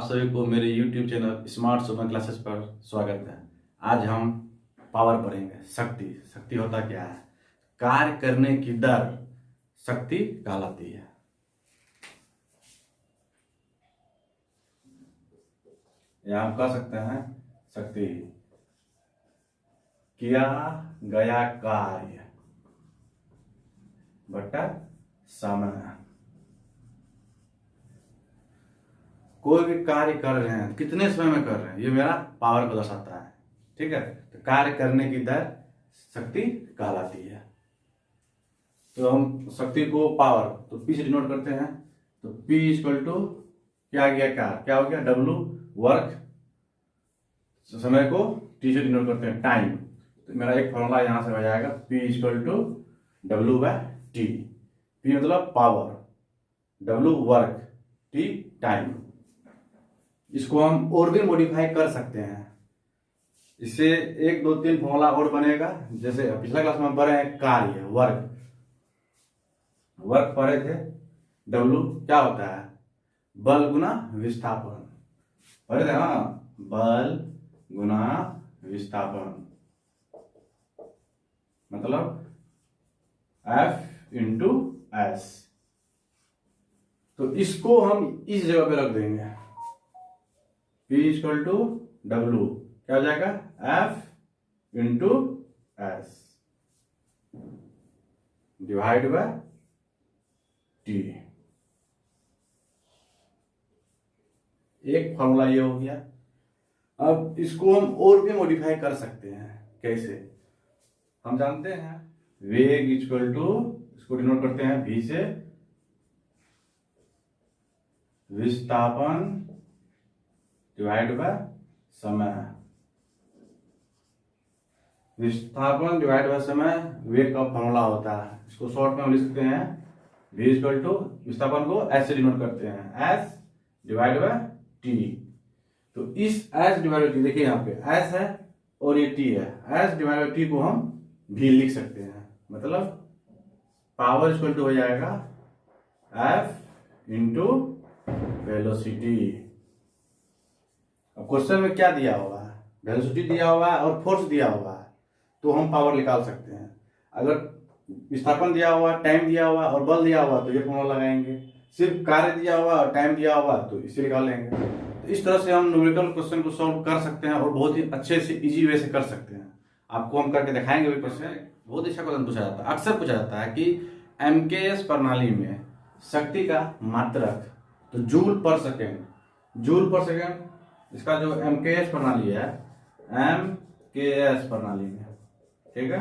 आप सभी को मेरे YouTube channel smart super classes पर स्वागत है। आज हम पावर पढ़ेंगे। शक्ति। शक्ति होता क्या है? कार्य करने की दर शक्ति कहलाती है। या हम कह सकते हैं शक्ति किया गया कार्य बटा समय। कोई भी कार्य कर रहे हैं, कितने समय में कर रहे हैं, ये मेरा पावर को दर्शाता है। ठीक है, तो कार्य करने की दर शक्ति कहलाती है। तो हम शक्ति को पावर तो पी से डिनोट करते हैं। तो P इक्वल टू क्या गया, क्या हो गया, W वर्क। समय को T से डिनोट करते हैं, टाइम। तो मेरा एक फॉर्मूला यहां से हो जाएगा P equal to W/T। P मतलब power, W work, T time. इसको हम और भी मॉडिफाई कर सकते हैं। इससे 1 2 3 फॉर्मूला और बनेगा। जैसे पिछला क्लास में हम पढ़े हैं कार्य, वर्क। वर्क पढ़े थे, W क्या होता है, बल गुना विस्थापन। पढ़े थे ना, बल गुना विस्थापन मतलब F इंटू S। तो इसको हम इस जगह पे रख देंगे। P इक्वल टू W क्या हो जाएगा, F into S divide by T। एक फॉर्मूला ये हो गया। अब इसको हम और भी मॉडिफाई कर सकते हैं। कैसे? हम जानते हैं वेग इक्वल टू, इसको डिनोट करते हैं V से, विस्थापन डिवाइड बाय समय। विस्थापन डिवाइड बाय समय वेग का फॉर्मूला होता है। इसको शॉर्ट में हम लिख सकते हैं V इक्वल टू, विस्थापन को S से डिनोट करते हैं, S डिवाइड बाय T। तो इस S डिवाइड बाय T, देखिए यहाँ पे S है और ये T है। S डिवाइड बाय T को हम भी लिख सकते हैं। मतलब पावर इक्वल टू हो जाएगा F इंटू वेलोसिटी। अब क्वेश्चन में क्या दिया हुआ है, वेलोसिटी दिया हुआ है और फोर्स दिया हुआ है, तो हम पावर निकाल सकते हैं। अगर विस्थापन दिया हुआ, टाइम दिया हुआ और बल दिया हुआ तो ये फॉर्मूला लगाएंगे। सिर्फ कार्य दिया हुआ और टाइम दिया हुआ तो इसे निकाल लेंगे। तो इस तरह से हम न्यूमेरिकल क्वेश्चन को सॉल्व कर सकते हैं और बहुत ही अच्छे से इजी वे से कर सकते हैं। आपको हम करके दिखाएंगे भी क्वेश्चन। बहुत अच्छा क्वेश्चन पूछा जाता है, अक्सर पूछा जाता है कि MKS प्रणाली में शक्ति का मात्रक तो जूल पर सेकेंड। जूल पर सेकेंड इसका जो MKS प्रणाली है, MKS प्रणाली में, ठीक है,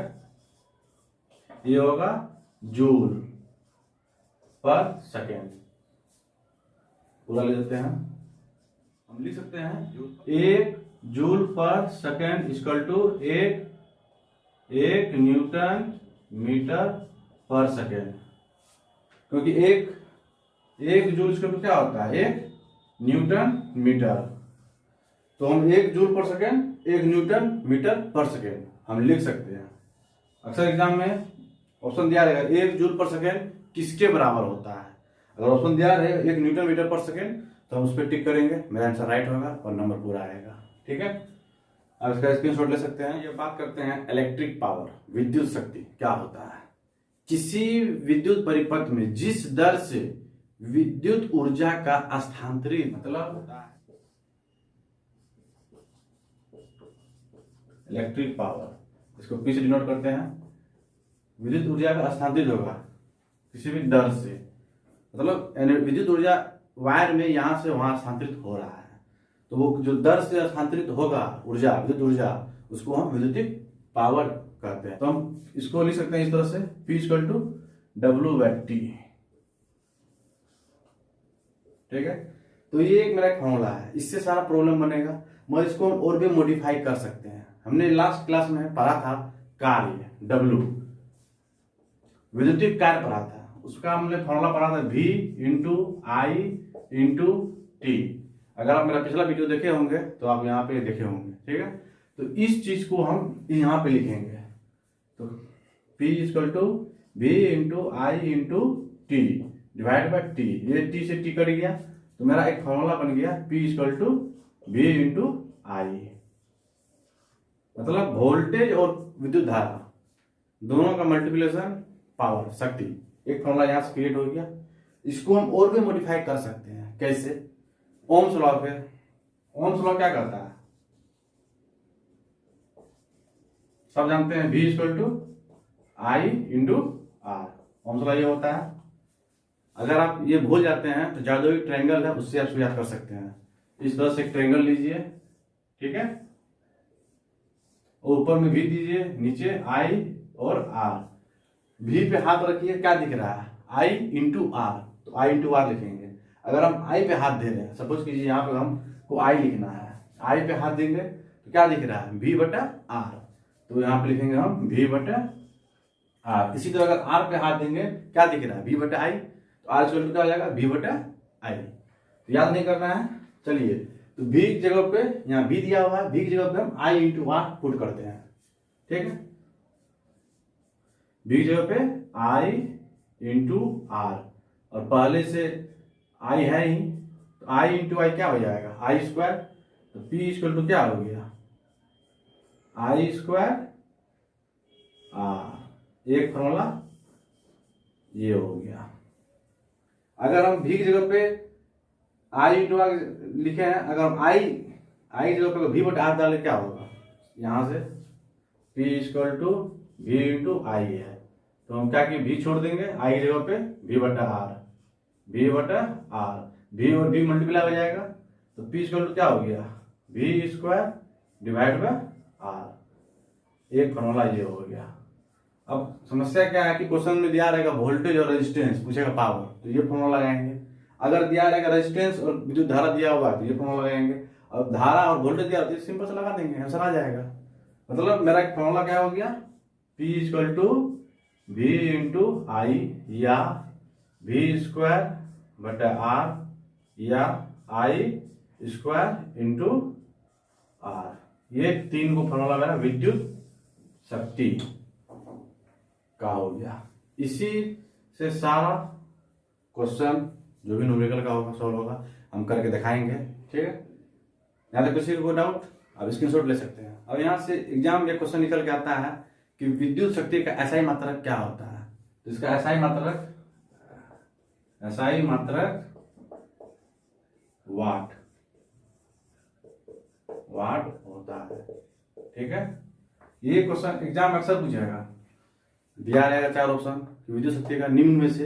ये होगा जूल पर सेकेंड। पूरा ले लेते हैं, हम लिख सकते हैं 1 जूल पर second equal to 1 newton metre पर सेकेंड। क्योंकि एक जूल इक्वल टू क्या होता है, 1 न्यूटन मीटर। तो हम 1 जूल पर सेकेंड 1 न्यूटन मीटर पर सेकेंड हम लिख सकते हैं। अक्सर एग्जाम में ऑप्शन दिया रहेगा 1 जूल पर सेकेंड किसके बराबर होता है। अगर ऑप्शन दिया रहेगा 1 न्यूटन मीटर पर सेकेंड तो हम उस पर टिक करेंगे, मेरा आंसर राइट होगा और नंबर पूरा आएगा। ठीक है, अब इसका स्क्रीनशॉट ले सकते हैं। ये बात करते हैं इलेक्ट्रिक पावर, विद्युत शक्ति क्या होता है। किसी विद्युत परिपथ में जिस दर से विद्युत ऊर्जा का स्थानांतरित मतलब होता है, इलेक्ट्रिक पावर, इसको P से डिनोट करते हैं। विद्युत ऊर्जा का स्थानांतरित होगा किसी भी दर से, मतलब विद्युत ऊर्जा वायर में यहां से वहां स्थानांतरित हो रहा है, तो वो जो दर से स्थानांतरित होगा ऊर्जा, विद्युत ऊर्जा, उसको हम विद्युत पावर कहते हैं। तो हम इसको लिख सकते हैं इस तरह से P इक्वल टू W/T। ठीक है, तो ये एक मेरा फॉर्मूला है, इससे सारा प्रॉब्लम बनेगा, मगर इसको हम और भी मॉडिफाई कर सकते हैं। हमने लास्ट क्लास में पढ़ा था कार्य W, विद्युतीय कार्य पढ़ा था, उसका हमने फॉर्मूला पढ़ा था V into I into T। अगर आप मेरा पिछला वीडियो देखे होंगे तो आप यहाँ पे देखे होंगे। ठीक है, तो इस चीज को हम यहाँ पे लिखेंगे। तो P equal to V into I into T divide by T। ये T से T कट गया तो मेरा एक फॉर्मूला बन गया P equal to V into I, मतलब वोल्टेज और विद्युत धारा दोनों का मल्टीप्लिकेशन पावर शक्ति। एक फॉर्मूला यहां से क्रिएट हो गया। इसको हम और भी मॉडिफाई कर सकते हैं। कैसे? ओम्स लॉ पे। ओम्स लॉ क्या करता है? सब जानते हैं, V equal to I into R. Ohm's law ये होता है। अगर आप ये भूल जाते हैं तो जो भी ट्रायंगल है उससे आप याद कर सकते हैं। इस तरह से एक ट्रायंगल लीजिए, ठीक है, ऊपर में V दीजिए, नीचे I और R। V पे हाथ रखिए, क्या दिख रहा है? I इंटू आर, तो I इंटू आर लिखेंगे। अगर हम I पे हाथ दे रहे हैं, सपोज कीजिए यहाँ पे हमको I लिखना है, I पे हाथ देंगे तो क्या दिख रहा है? V बटा R, तो यहाँ पे लिखेंगे हम V बटा R। इसी तरह अगर R पे हाथ देंगे, क्या दिख रहा है? V बटा I, तो R इक्वल टू क्या हो जाएगा? V बटा I। तो याद नहीं करना है, चलिए, तो V की जगह पे यहाँ V दिया हुआ है, V की जगह पे हम I इंटू आर पुट करते हैं, ठीक है। V की जगह पे I इंटू आर, और पहले से I है ही, तो I इंटू आई क्या हो जाएगा? I square. तो P इक्वल टू क्या हो गया? I square R. एक फॉर्मूला ये हो गया। अगर हम V की जगह पे I इंटू आर लिखे हैं, अगर हम I की जगह पे V बटा आर डाले, क्या होगा? यहां से P equal to V into I है, तो हम क्या किए? V छोड़ देंगे, I की जगह पे V बटा आर, V बटा आर, V और V मल्टीप्लाई हो जाएगा, तो P इक्वल टू क्या हो गया? V square divide by R. एक फॉर्मूला ये हो गया। अब समस्या क्या है कि क्वेश्चन में दिया रहेगा वोल्टेज और रेजिस्टेंस, पूछेगा पावर, तो ये फॉर्मूला लगाएंगे। अगर दिया रहेगा रेजिस्टेंस और विद्युत धारा दिया होगा तो ये फॉर्मूला लगाएंगे। और धारा और वोल्टेज दिया होता है, सिंपल से लगा देंगे, आंसर आ जाएगा। मतलब मेरा एक फॉर्मूला क्या हो गया? P equal to V into I, या V स्क्वायर बटा आर, या आई स्क्वायर इंटू आर। ये तीन को फॉर्मूला मेरा विद्युत शक्ति का हो गया। इसी से सारा क्वेश्चन जो भी न्यूमेरिकल का होगा सॉल्व होगा, हम करके दिखाएंगे, ठीक है। यहाँ तक किसी को डाउट, आप स्क्रीनशॉट ले सकते हैं। और यहाँ से एग्जाम में क्वेश्चन निकल के आता है कि विद्युत शक्ति का एसआई मात्रक क्या होता है। तो इसका एसआई मात्रक वाट होता है, ठीक है। ये क्वेश्चन एग्जाम में अक्सर पूछेगा। दिया रहेगा चार ऑप्शन कि विद्युत शक्ति का निम्न में से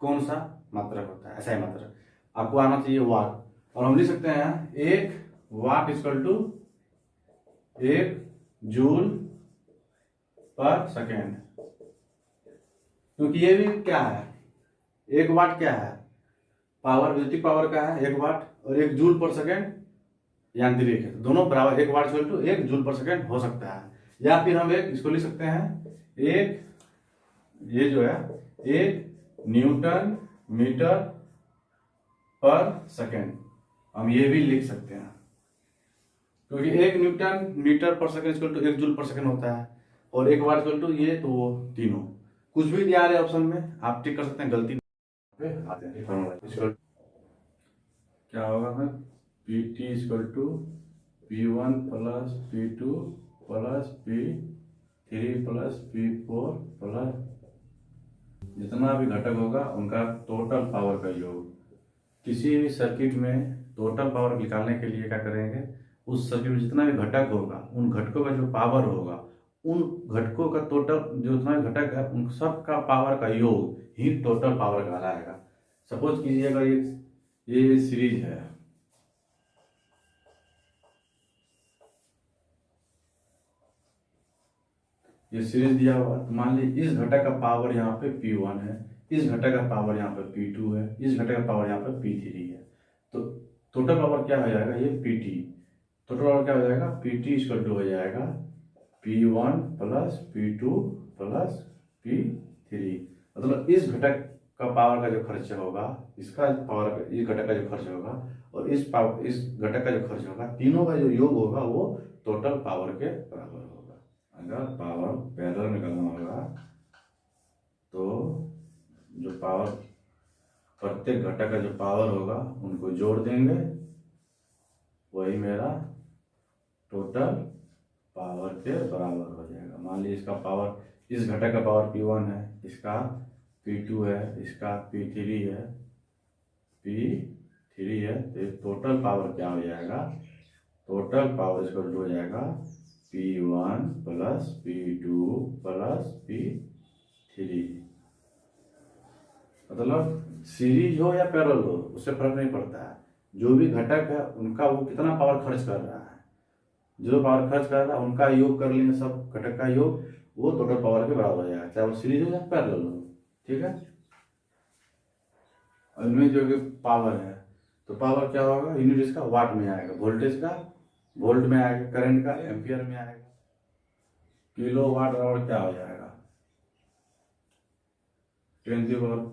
कौन सा मात्रक होता है, एसआई मात्रक। आपको आना चाहिए वाट, और हम लिख सकते हैं 1 वाट इक्वल टू 1 जूल पर सेकेंड। क्योंकि ये भी क्या है? 1 वाट क्या है? पावर, विद्युत पावर का है 1 वाट, और 1 जूल पर सेकेंड यांत्रिक है, दोनों बराबर। 1 वाट इक्वल टू 1 जूल पर सेकेंड हो सकता है। या फिर हम एक इसको लिख सकते हैं, एक ये जो है 1 न्यूटन मीटर पर सेकेंड, हम ये भी लिख सकते हैं। क्योंकि 1 न्यूटन मीटर पर सेकेंड इक्वल टू 1 जूल पर सेकेंड होता है, और 1 वाट इक्वल टू ये, तो वो तीनों कुछ भी दिया रहे ऑप्शन में, आप टिक कर सकते हैं। गलती पे आते हैं, क्या होगा फिर? Pt equal to P1 plus P2 plus P3 plus P4 plus जितना भी घटक होगा उनका टोटल पावर का योग। किसी भी सर्किट में टोटल पावर निकालने के लिए क्या करेंगे? उस सर्किट में जितना भी घटक होगा, उन घटकों का जो पावर होगा, उन घटकों का टोटल जो जितना भी घटक है उन सब का पावर का योग ही टोटल पावर कहलाएगा। सपोज कीजिएगा ये सीरीज है, ये सीरीज दिया हुआ, तो मान लीजिए इस घटक का पावर यहाँ पे P1 है, इस घटक का पावर यहाँ पे P2 है, इस घटक का पावर यहाँ पे P3 है। तो टोटल पावर क्या हो जाएगा? ये PT। टोटल पावर क्या हो जाएगा? PT इक्वल टू हो जाएगा P1 plus P2 plus P3। मतलब इस घटक का पावर का जो खर्च होगा, इसका पावर, इस घटक का जो खर्च होगा, और इस घटक का जो खर्च होगा, तीनों का जो योग होगा वो टोटल पावर के बराबर होगा। अगर पावर पैरेलल निकालना होगा तो जो पावर प्रत्येक घटक का जो पावर होगा उनको जोड़ देंगे, वही मेरा टोटल पावर के बराबर हो जाएगा। मान लीजिए इसका पावर, इस घटक का पावर P1 है, इसका P2 है, इसका P3 है, तो टोटल पावर क्या हो जाएगा, टोटल पावर इसको हो जाएगा P1 plus P2 plus P3। मतलब सीरीज हो या पैरेलल हो उससे फर्क नहीं पड़ता है, जो भी घटक है उनका वो कितना पावर खर्च कर रहा है, जो पावर खर्च कर रहा है उनका योग कर लेंगे, सब घटक का योग, वो टोटल पावर के बराबर हो जाएगा, चाहे वो सीरीज हो या पैरेलल हो। ठीक है, और इनमें जो पावर है तो पावर क्या होगा, यूनिट इसका वाट में आएगा, वोल्टेज का वोल्ट में आएगा, करंट का एम्पियर में आएगा, किलो वाट आवर क्या हो जाएगा 10³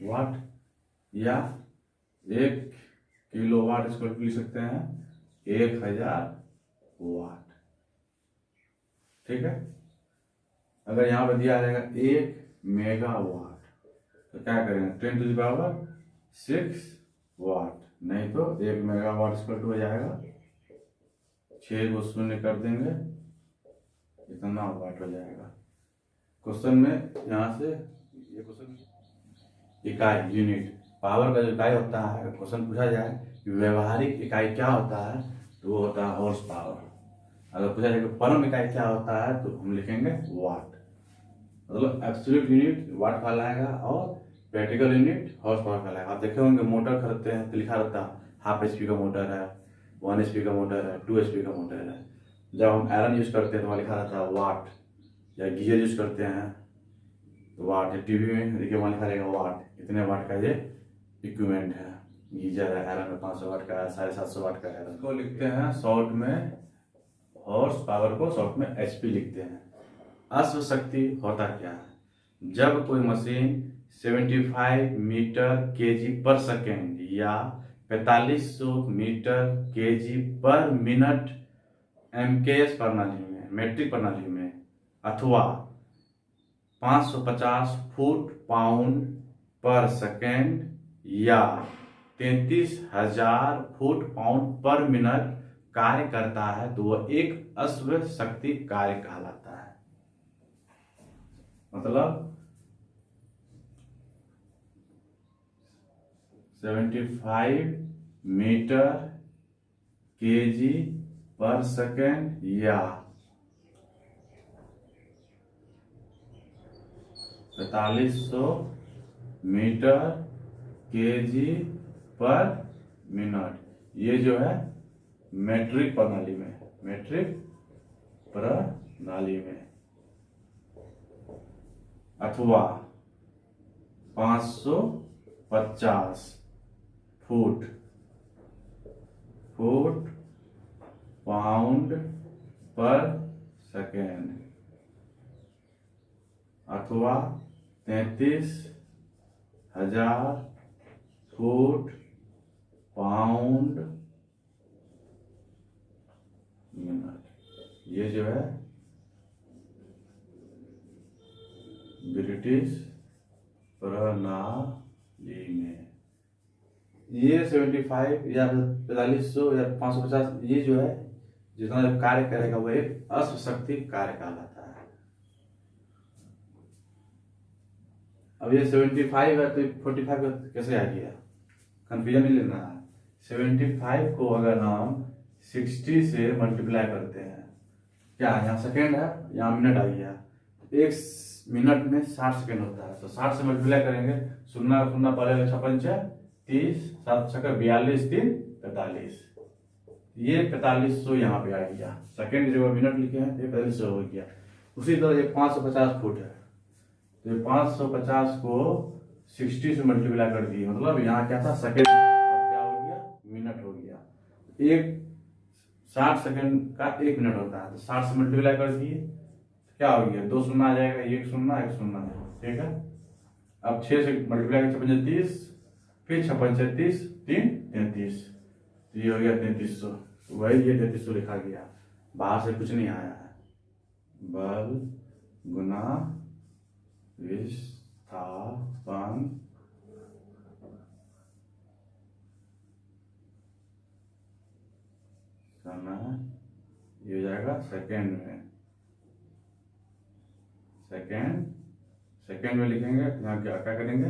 वाट, या 1 किलोवाट इसको लिख सकते हैं 1000 वाट। ठीक है, अगर यहाँ पर दिया जाएगा 1 मेगावाट तो क्या करेंगे 10⁻6 वाट, नहीं तो 1 मेगावाट इसको हो जाएगा 6 को शून्य कर देंगे, इतना वाट हो जाएगा। क्वेश्चन में यहाँ से ये क्वेश्चन इकाई यूनिट पावर का जो इकाई होता है, क्वेश्चन पूछा जाए कि व्यवहारिक इकाई क्या होता है तो वो होता है हॉर्स पावर। अगर पूछा जाए कि परम इकाई क्या होता है तो हम लिखेंगे वाट, मतलब एब्सोल्यूट यूनिट वाट कहलाएगा और प्रैक्टिकल यूनिट हॉर्स पावर कहलाएगा। आप देखे होंगे मोटर खरीदते हैं तो लिखा रहता है हाफ HP का मोटर है, 1 HP का मोटर है, 2 HP का मोटर है। जब हम आयरन यूज करते हैं तो वहाँ लिखा रहता है वाट, या गीजर यूज करते हैं तो वाट, या टीवी में देखिए वहाँ लिखा रहेगा वाट, इतने वाट का ये इक्विपमेंट है। गीजर है आयरन में 500 वाट का है, 750 वाट का है। इसको लिखते हैं शॉर्ट में, हॉर्स पावर को शॉर्ट में HP लिखते हैं। अश्व शक्ति होता क्या है, जब कोई मशीन 75 मीटर kg पर सेकेंड या 4500 मीटर kg पर मिनट MKS प्रणाली में, मेट्रिक प्रणाली में, अथवा 550 फुट पाउंड पर सेकेंड या 33,000 फुट पाउंड पर मिनट कार्य करता है तो वह एक अश्व शक्ति कार्य कहलाता है। मतलब 75 मीटर kg पर सेकेंड या 4500 मीटर kg पर मिनट, ये जो है मेट्रिक प्रणाली में, मेट्रिक प्रणाली में, अथवा 550 फुट पाउंड पर सेकेंड, अथवा 33,000 फुट पाउंड मिनट। ये जो है ब्रिटिश प्रणाली में, ये 75 या 4500 या 550, ये जो है जितना जब कार्य करेगा वो एक अश्व शक्ति कार्य कहलाता है। अब ये 75 है तो 45 कैसे आ गया, कंफ्यूजन नहीं लेना है। 75 को अगर हम 60 से मल्टीप्लाई करते हैं, क्या यहाँ सेकेंड है, यहाँ मिनट आ गया, एक मिनट में 60 सेकेंड होता है, तो 60 से मल्टीप्लाई करेंगे, शून्य शून्य पहले 56 30 7 छक्का 42 3 45, ये 4500 यहाँ पे आ गया, सेकेंड की जगह मिनट लिखे हैं तो 4500 हो गया। उसी तरह ये 550 फुट है तो ये 550 को 60 से मल्टीप्लाई कर दिए, मतलब यहाँ क्या था सेकेंड, क्या हो गया मिनट हो गया। एक 60 सेकेंड का 1 मिनट होता है तो 60 से मल्टीप्लाई कर दिए क्या हो गया, 2 शून्य आ जाएगा, 1 शून्य 1 शून्य, ठीक है। अब 6 से मल्टीप्लाई कर 56 30, फिर 56 30 3 33, तो ये हो गया 3300, वही ये 3300 लिखा गया, बाहर से कुछ नहीं आया है। बल गुना विस्थापन जाएगा सेकेंड में, सेकेंड में लिखेंगे तो यहाँ क्या क्या करेंगे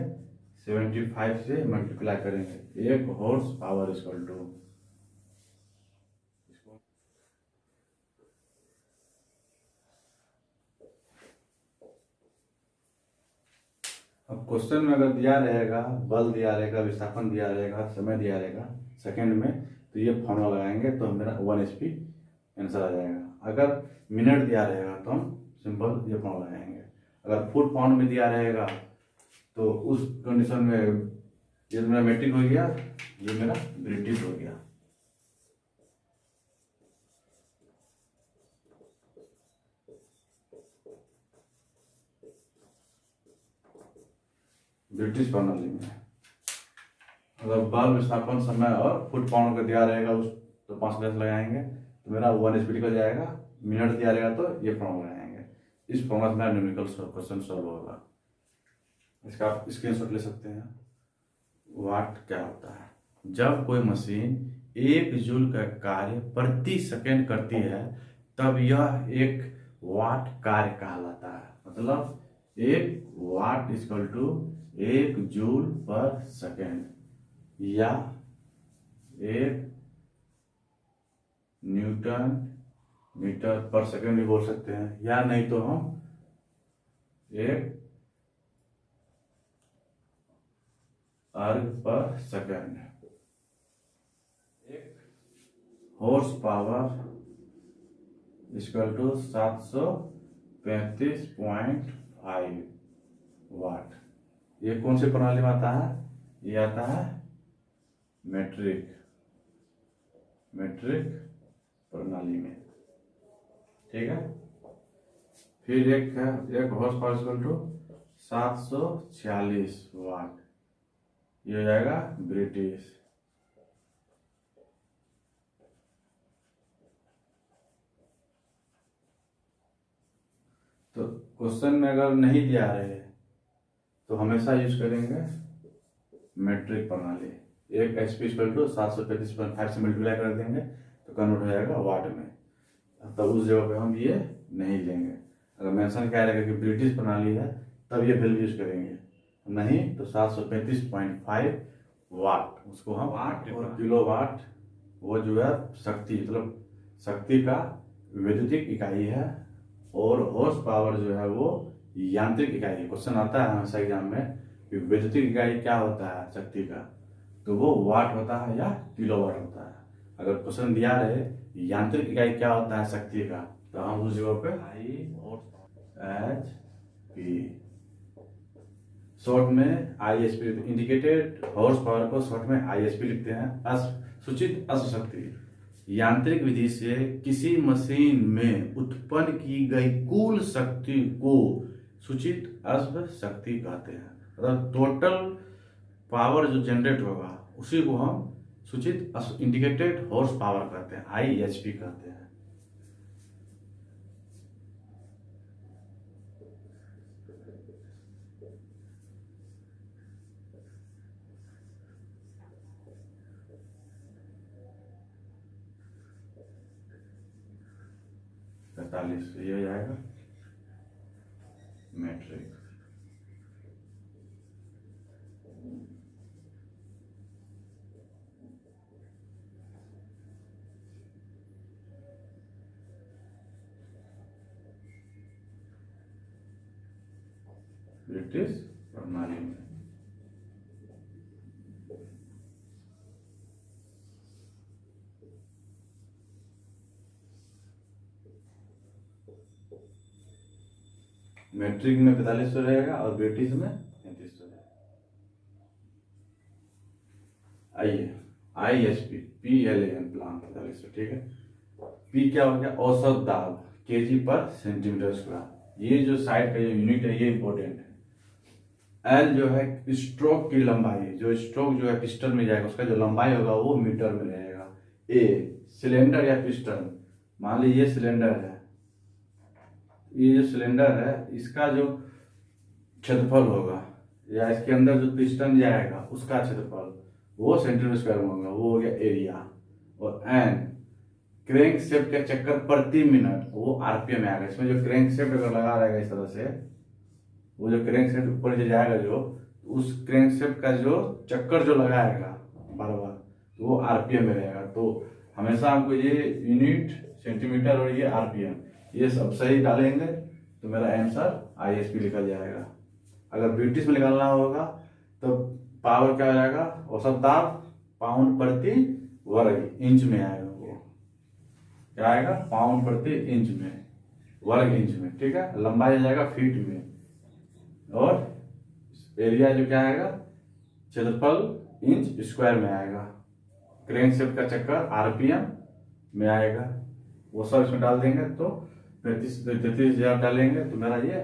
75 से मल्टीप्लाई करेंगे, 1 हॉर्स पावर इक्वल टू, अब क्वेश्चन में अगर दिया रहेगा बल दिया रहेगा, विस्थापन दिया रहेगा, समय दिया रहेगा सेकेंड में, तो ये फॉर्मूला लगाएंगे तो मेरा 1 HP आंसर आ जाएगा। अगर मिनट दिया रहेगा तो हम सिंपल ये फॉर्मूला लगाएंगे। अगर फुट पाउंड में दिया रहेगा तो उस कंडीशन में ये मेरा मेट्रिक हो गया, ये मेरा ब्रिटिश हो गया। ब्रिटिश प्रणाली में अगर बल, विस्थापन, समय और फुट पाउंड का दिया रहेगा उस तो 5 प्लस लगाएंगे तो मेरा 1 HP निकल जाएगा। मिनट दिया रहेगा तो ये फॉर्मूला लगाएंगे। इस फॉर्मूला से मेरा न्यूमेरिकल क्वेश्चन सॉल्व होगा। इसका आप स्क्रीनशॉट ले सकते हैं। वाट क्या होता है? जब कोई मशीन 1 जूल का कार्य प्रति सेकंड करती है तब यह 1 वाट कार्य कहलाता है। मतलब 1 watt equal to 1 joule per second या 1 न्यूटन मीटर पर सेकंड भी बोल सकते हैं, या नहीं तो हम 1 अर्ग पर second. 1 horsepower equal to 735.5 watt. ये कौन सी प्रणाली में आता है? ये आता है मेट्रिक प्रणाली में, ठीक है। फिर एक है 1 हॉर्स पावर इक्वल टू 746 वाट, ये हो जाएगा ब्रिटिश। तो क्वेश्चन में अगर नहीं दिया रहे तो हमेशा यूज करेंगे मेट्रिक प्रणाली। 1 HP इक्वल टू 735.5 से मल्टीप्लाई कर देंगे तो कन्वर्ट हो जाएगा वाट में। तब उस जगह पे हम ये नहीं लेंगे। अगर मेंशन क्या रहेगा कि ब्रिटिश प्रणाली है तब ये वैल्यू यूज करेंगे, नहीं तो 735.5 वाट, उसको हम वाट और किलो वाट, वो जो है शक्ति, मतलब शक्ति का वैद्युतिक इकाई है, और हॉर्स पावर जो है वो यांत्रिक इकाई है। क्वेश्चन आता है हमेशा एग्जाम में कि वैद्युतिक इकाई क्या होता है शक्ति का, तो वो वाट होता है या किलो वाट होता है। अगर क्वेश्चन दिया रहे यांत्रिक इकाई क्या होता है शक्ति का, तो हम उस जगह पे HP शॉर्ट में ISP, इंडिकेटेड हॉर्स पावर को शॉर्ट में ISP लिखते हैं। सूचित अश्व शक्ति यांत्रिक विधि से किसी मशीन में उत्पन्न की गई कुल शक्ति को सूचित अश्व शक्ति कहते हैं। मतलब टोटल पावर जो जनरेट होगा उसी को हम सूचित इंडिकेटेड हॉर्स पावर कहते हैं, IHP कहते हैं। ये हो जाएगा मेट्रिक। ब्रिटिश प्रणाली में मैट्रिक में 4500 रहेगा और ब्रिटिश में 3300 रहेगा। आइए ISP PLAN प्लान 4500, ठीक है। P क्या हो गया? औसत दाब kg पर सेंटीमीटर स्क्वायर। ये जो साइड का जो यूनिट है ये इंपॉर्टेंट है। L जो है स्ट्रोक की लंबाई, जो स्ट्रोक जो है पिस्टन में जाएगा उसका जो लंबाई होगा वो मीटर में रहेगा। A सिलेंडर या पिस्टन, मान लीजिए ये सिलेंडर है, ये जो सिलेंडर है इसका जो क्षेत्रफल होगा या इसके अंदर जो पिस्टन जाएगा उसका क्षेत्रफल वो सेंटीमीटर स्क्वायर में होगा, वो हो गया एरिया। और N क्रैंक शेफ्ट का चक्कर प्रति मिनट, वो आरपीएम में आएगा। इसमें जो क्रैंक शेफ्ट अगर लगा रहेगा इस तरह से, वो जो क्रैंक शेफ्ट ऊपर जो जाएगा, जो उस क्रैंक शेफ्ट का जो चक्कर जो लगाएगा बार बार, तो वो आरपीएम में रहेगा। तो हमेशा हमको ये यूनिट, सेंटीमीटर और ये आरपीएम, ये सब सही डालेंगे तो मेरा आंसर आईएसपी निकल जाएगा। अगर ब्रिटिश में निकालना होगा तो पावर क्या हो जाएगा, औसत दाब पाउंड प्रति वर्ग इंच में आएगा। वो क्या आएगा, पाउंड प्रति इंच में, वर्ग इंच में, ठीक है। लंबाई आ जाएगा फीट में, और एरिया जो क्या आएगा, क्षेत्रफल इंच स्क्वायर में आएगा। क्रैंक शेफ्ट का चक्कर आरपीएम में आएगा। वो सब इसमें डाल देंगे तो 33,000 डालेंगे तो मेरा ये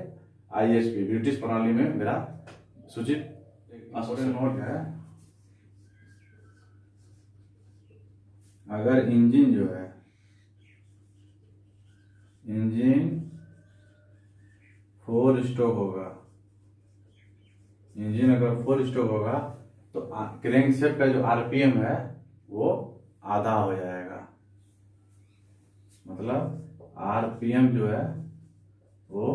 आईएसपी ब्रिटिश प्रणाली में मेरा सूचित नोट है। अगर इंजन जो है, इंजन 4 स्ट्रोक होगा, इंजन अगर 4 स्ट्रोक होगा तो क्रैंक शेफ्ट का जो आरपीएम है वो आधा हो जाएगा। मतलब आरपीएम जो है वो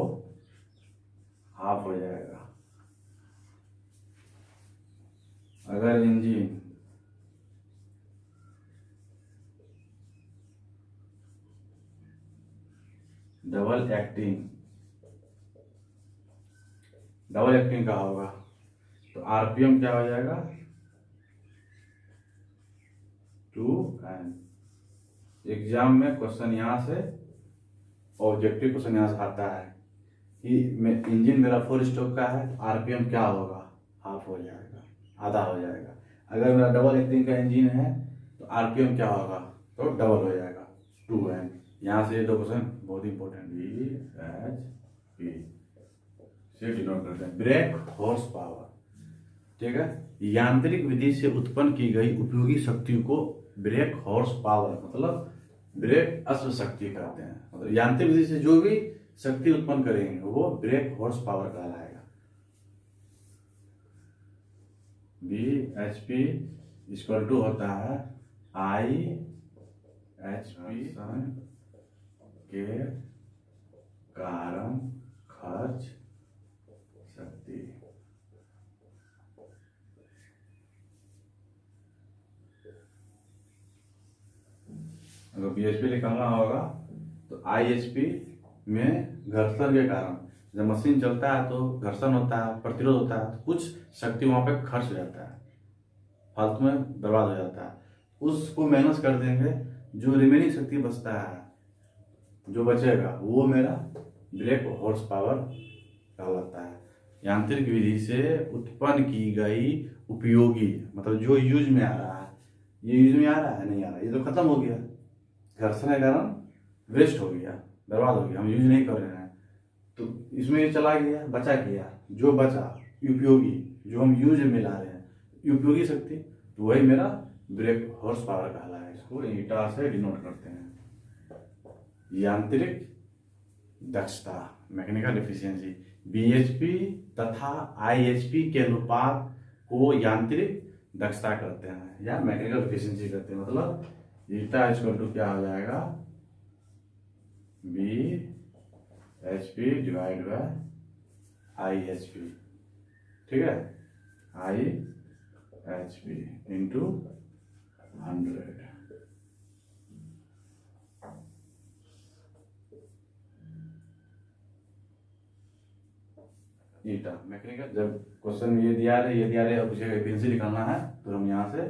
हाफ हो जाएगा। अगर इंजन डबल एक्टिंग का होगा तो आरपीएम क्या हो जाएगा, 2n। एग्जाम में क्वेश्चन यहाँ से, ऑब्जेक्टिव क्वेश्चन यहाँ से आता है कि इंजन मेरा 4 स्ट्रोक का है, आरपीएम क्या होगा, हाफ हो जाएगा, आधा हो जाएगा। अगर मेरा डबल एक्टिंग का इंजन है तो आरपीएम क्या होगा, तो डबल हो जाएगा, 2n। यहाँ से ये दो क्वेश्चन बहुत इंपॉर्टेंट, BHP से डिनोट करते हैं। ब्रेक हॉर्स पावर, ठीक है। यांत्रिक विधि से उत्पन्न की गई उपयोगी शक्ति को ब्रेक हॉर्स पावर, मतलब ब्रेक अश्व शक्ति कहते हैं। मतलब यांत्रिक विधि से जो भी शक्ति उत्पन्न करेंगे वो ब्रेक हॉर्स पावर कहलाएगा। BHP इक्वल टू होता है IHP के कारण खर्च शक्ति। अगर BHP निकालना होगा तो IHP में घर्षण के कारण, जब मशीन चलता है तो घर्षण होता है, प्रतिरोध होता है, तो कुछ शक्ति वहां पे खर्च हो जाता है, फालतू में बर्बाद हो जाता है। उसको माइनस कर देंगे, जो रिमेनिंग शक्ति बचता है, जो बचेगा वो मेरा ब्रेक हॉर्स पावर कहलाता है। यांत्रिक विधि से उत्पन्न की गई उपयोगी, मतलब जो यूज में आ रहा है, ये यूज में आ रहा है, नहीं आ रहा, ये तो खत्म हो गया, घर्षण के कारण वेस्ट हो गया, बर्बाद हो गया, हम यूज नहीं कर रहे हैं, तो इसमें ये चला गया, बचा गया, जो बचा उपयोगी, जो हम यूज में ला रहे हैं उपयोगी शक्ति, तो वही मेरा ब्रेक हॉर्स पावर कहलाएगा। इसको ईटा से डिनोट करते हैं। यांत्रिक दक्षता, मैकेनिकल एफिशिएंसी, BHP तथा IHP के अनुपात को यांत्रिक दक्षता करते हैं या मैकेनिकल एफिशिएंसी करते हैं। मतलब ईटा इक्वल टू क्या हो जाएगा, BHP डिवाइड बाय IHP, ठीक है, IHP इंटू 100। ईटा मैकेनिकल, जब क्वेश्चन ये दिया है अब मुझे एफिशिएंसी निकालना है तो हम यहाँ से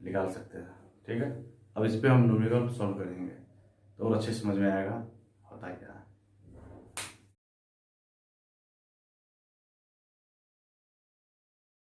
निकाल सकते हैं, ठीक है। अब इस पे हम न्यूमेरिकल सॉल्व करेंगे तो और अच्छे समझ में आएगा होता क्या है।